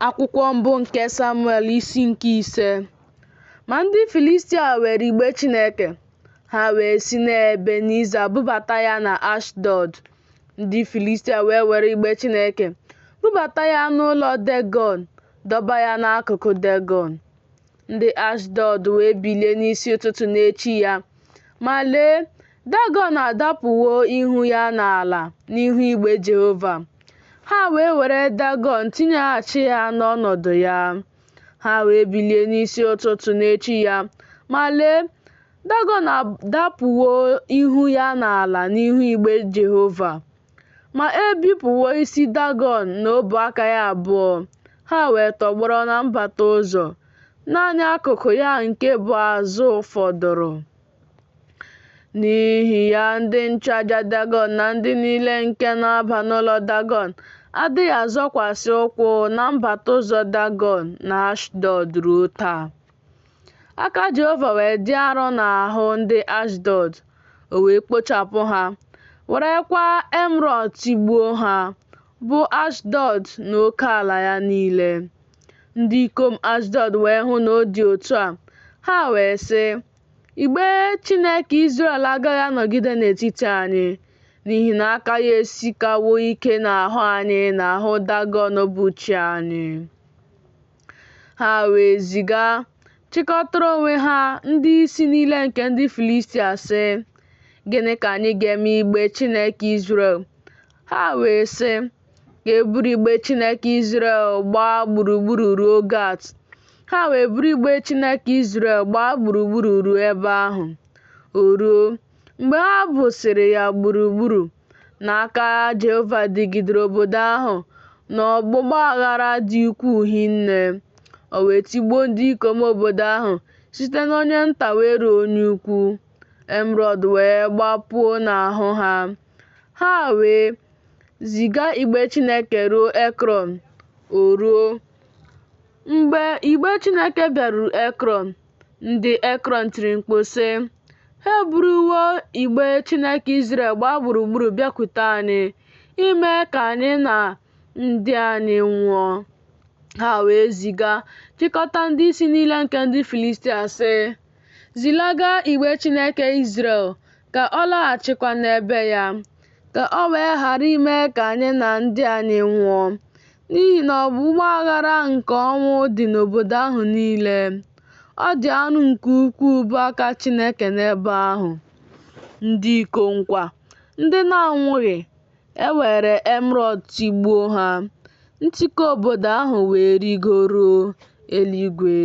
Akwụkwọ mbụ nke Samuel isi nke 5. Ma ndị Filistia were igbe Chineke, ha wee si n'Ebeniza bubata ya na Ashdọd. Ndị Filistia wee were igbe Chineke bubata ya n'ụlọ Dagọn, dọba ya n'akụkụ Dagọn. Ndị Ashdọd wee bilie n'isi ụtụtụ n'echi ya, ma lee, Dagọn adapụwo ihu ya n'ala n'ihu igbe Jehova. Ha wee were Dagọn tinyeghachi ya n'ọnọdụ ya. Ha wee bilie n'isi ụtụtụ n'echi ya, ma lee, Dagọn adapụwo ihu ya n'ala n'ihu igbe Jehova. Ma ebipụwo isi Dagọn na ọbụ aka ya abụọ. Ha wee tọgbọrọ na mbata ụzọ. Naanị akụkụ ya nke bụ azụ fọdụrụ. N'ihi ya, ndị nchụaja Dagọn na ndị niile nke na-aba n'ụlọ Dagọn adịghị azọkwasị ụkwụ na mbata ụzọ Dagọn na Ashdọd ruo taa. Aka Jehova wee dị arọ n'ahụ ndị Ashdọd, o wee kpochapụ ha, werekwa Emrọd tigbuo ha, bụ Ashdọd na oke ala ya niile. Ndị ikom Ashdọd wee hụ na ọ dị otu a, ha wee sị, igbe Chineke Izrel agaghị anọgide n'etiti anyị, n'ihi na aka ya esikawo ike n'ahụ anyị na ahụ Dagọn bụ chi anyị. Ha wee ziga chịkọtara onwe ha ndị isi niile nke ndị Filistia sị, gịnị ka anyị ga-eme igbe Chineke Izrel? Ha wee sị, ka e buru igbe Chineke Izrel gbaa gburugburu ruo Gat. Ha wee buru igbe Chineke Izrel gbaa gburugburu ruo ebe ahụ. O ruo, mgbe ha busịrị ya gburugburu, n'aka Jehova dịgidere obodo ahụ n'ọgbụgba aghara dị ukwuu hinne. O wee tigbuo ndị ikom obodo ahụ site n'onye nta wee ruo onye ukwu. Emrọd wee gbapụọ n'ahụ ha. Ha wee ziga igbe Chineke ruo Ekrọn. O ruo, mgbe igbe Chineke bịaruru Ekrọn, ndị Ekrọn tiri mkpu sị, ha eburuwo igbe Chineke Izrel gbaa gburugburu bịakwute anyị, ime ka anyị na ndị anyị nwụọ. Ha wee ziga chịkọta ndị isi niile nke ndị Filistia sị, zilaga igbe Chineke Izrel ka ọ laghachikwa n'ebe ya, ka ọ wee ghara ime ka anyị na ndị anyị nwụọ, n'ihi na ọgbụgba aghara nke ọnwụ dị n'obodo ahụ niile. Ọ dị anụ nke ukwuu bụ aka Chineke n'ebe ahụ. Ndị ikom kwa, ndị na-anwụghị, e were Emrọd tigbuo ha. Ntịkọ obodo ahụ wee rigoruo eluigwe.